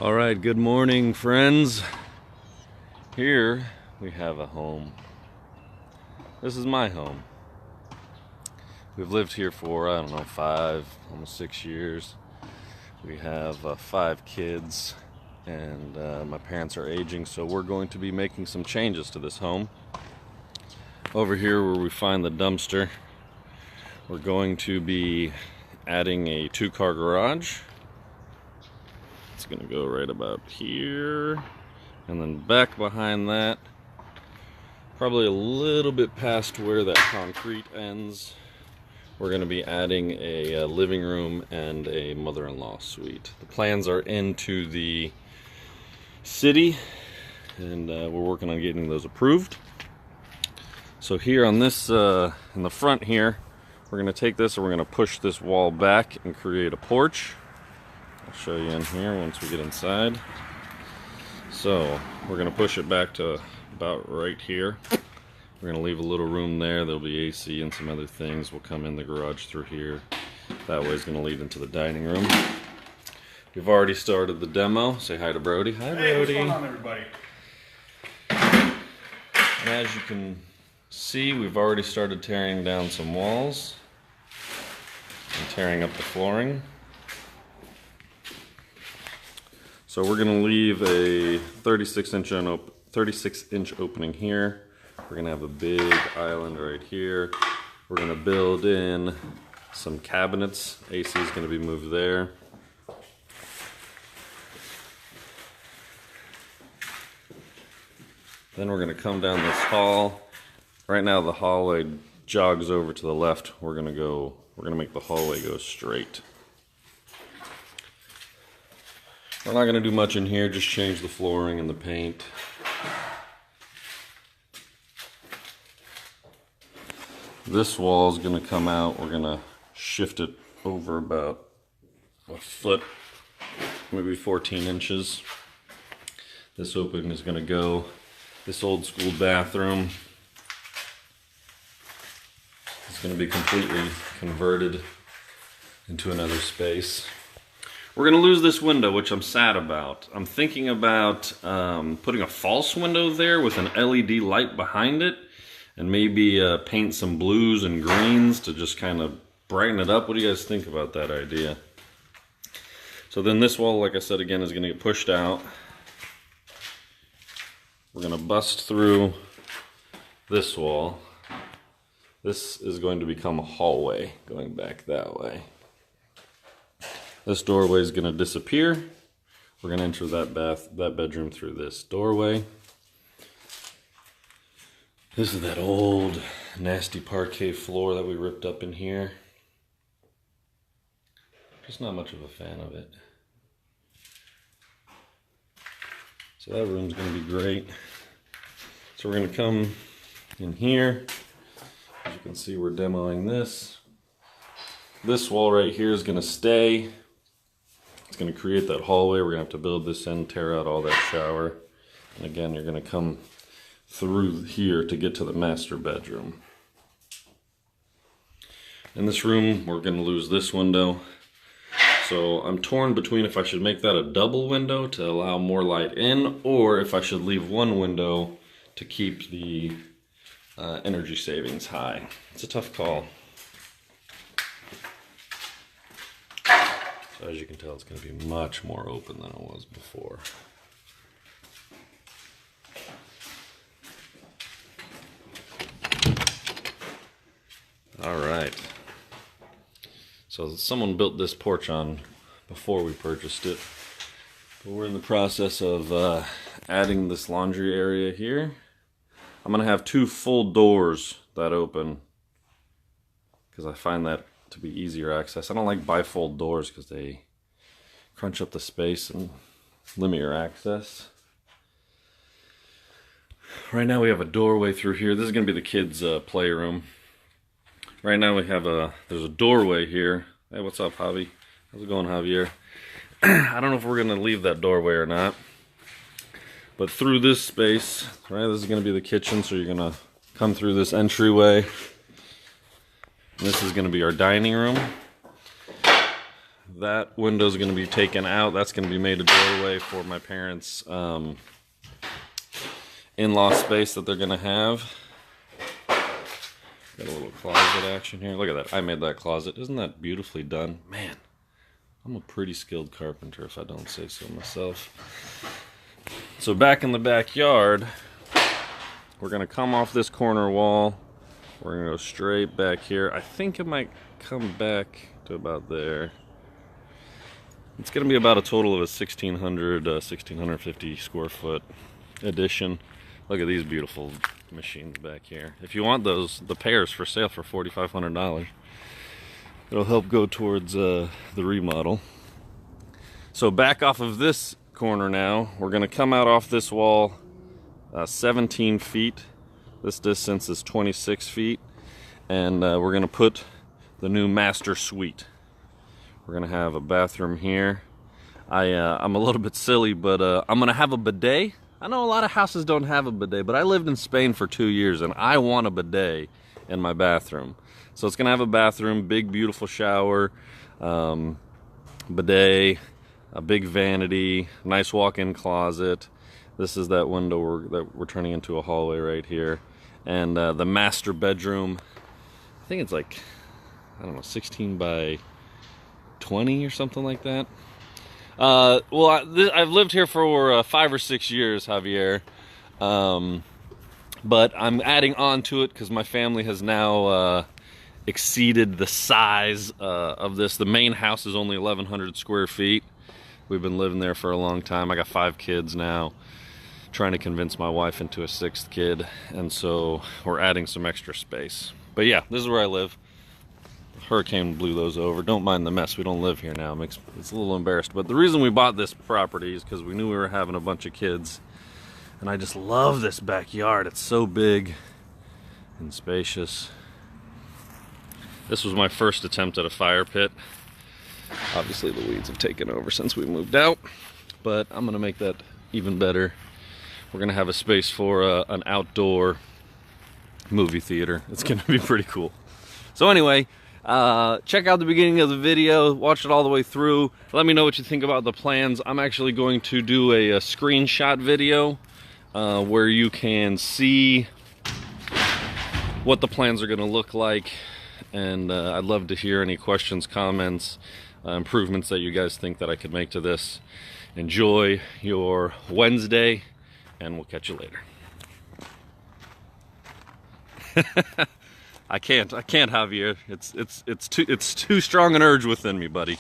All right, good morning, friends. Here we have a home. This is my home. We've lived here for, I don't know, 5, almost 6 years. We have 5 kids, and my parents are aging, so we're going to be making some changes to this home. Over here where we find the dumpster, we're going to be adding a 2-car garage. It's going to go right about here, and then back behind that, probably a little bit past where that concrete ends, we're going to be adding a living room and a mother-in-law suite. The plans are into the city, and we're working on getting those approved. So here on this, in the front here, we're going to take this and we're going to push this wall back and create a porch. I'll show you in here once we get inside. So we're going to push it back to about right here. We're going to leave a little room there. There'll be AC and some other things. We'll come in the garage through here. That way is going to lead into the dining room. We've already started the demo. Say hi to Brody. Hi, Brody. Hey, what's going on, everybody? And as you can see, we've already started tearing down some walls and tearing up the flooring. So we're going to leave a 36-inch opening here. We're going to have a big island right here. We're going to build in some cabinets. AC is going to be moved there. Then we're going to come down this hall. Right now the hallway jogs over to the left. We're going to make the hallway go straight. We're not going to do much in here, just change the flooring and the paint. This wall is going to come out. We're going to shift it over about a foot, maybe 14 inches. This opening is going to go. This old school bathroom is going to be completely converted into another space. We're going to lose this window, which I'm sad about. I'm thinking about putting a false window there with an LED light behind it, and maybe paint some blues and greens to just kind of brighten it up. What do you guys think about that idea? So then this wall, like I said again, is going to get pushed out. We're going to bust through this wall. This is going to become a hallway going back that way. This doorway is going to disappear. We're going to enter that bedroom through this doorway. This is that old nasty parquet floor that we ripped up in here. Just not much of a fan of it. So that room's going to be great. So we're going to come in here. As you can see, we're demoing this. This wall right here is going to stay. It's going to create that hallway. We're going to have to build this in, tear out all that shower. And again, you're going to come through here to get to the master bedroom. In this room, we're going to lose this window. So I'm torn between if I should make that a double window to allow more light in, or if I should leave one window to keep the energy savings high. It's a tough call. So as you can tell, it's going to be much more open than it was before. All right. So someone built this porch on before we purchased it. But we're in the process of adding this laundry area here. I'm going to have 2 full doors that open because I find that to be easier access. I don't like bifold doors because they crunch up the space and limit your access. Right now we have a doorway through here. This is going to be the kids' playroom. Right now we have there's a doorway here. Hey, what's up, Javi? How's it going, Javier? I don't know if we're going to leave that doorway or not. But through this space, right, this is going to be the kitchen, so you're going to come through this entryway. This is going to be our dining room. that window's going to be taken out. That's going to be made a doorway for my parents' in-law space that they're going to have. Got a little closet action here. Look at that. I made that closet. Isn't that beautifully done? Man, I'm a pretty skilled carpenter if I don't say so myself. So back in the backyard, we're going to come off this corner wall. We're going to go straight back here. I think it might come back to about there. It's going to be about a total of a 1,650 square foot addition. Look at these beautiful machines back here. If you want those, the pairs for sale for $4,500. It'll help go towards the remodel. So back off of this corner now, we're going to come out off this wall 17 feet. This distance is 26 feet. And we're going to put the new master suite. We're gonna have a bathroom here. I'm a little bit silly, but I'm gonna have a bidet. I know a lot of houses don't have a bidet, but I lived in Spain for 2 years and I want a bidet in my bathroom. So it's gonna have a bathroom, big beautiful shower, bidet, a big vanity, nice walk-in closet. This is that window that we're turning into a hallway right here. And the master bedroom, I think it's like, I don't know, 16 by 20 or something like that. Well, I've lived here for 5 or 6 years, Javier, but I'm adding on to it because my family has now exceeded the size of this. The main house is only 1,100 square feet. We've been living there for a long time. I got 5 kids now, trying to convince my wife into a 6th kid, and so we're adding some extra space. But yeah, this is where I live. Hurricane blew those over. Don't mind the mess. We don't live here now. It's a little embarrassed. But the reason we bought this property is because we knew we were having a bunch of kids. And I just love this backyard. It's so big and spacious. This was my first attempt at a fire pit. Obviously the weeds have taken over since we moved out. But I'm going to make that even better. We're going to have a space for an outdoor movie theater. It's going to be pretty cool. So anyway, check out the beginning of the video, watch it all the way through. Let me know what you think about the plans. I'm actually going to do a screenshot video where you can see what the plans are going to look like. And I'd love to hear any questions, comments, improvements that you guys think that I could make to this. Enjoy your Wednesday, and we'll catch you later. I can't, Javier. It's too strong an urge within me, buddy.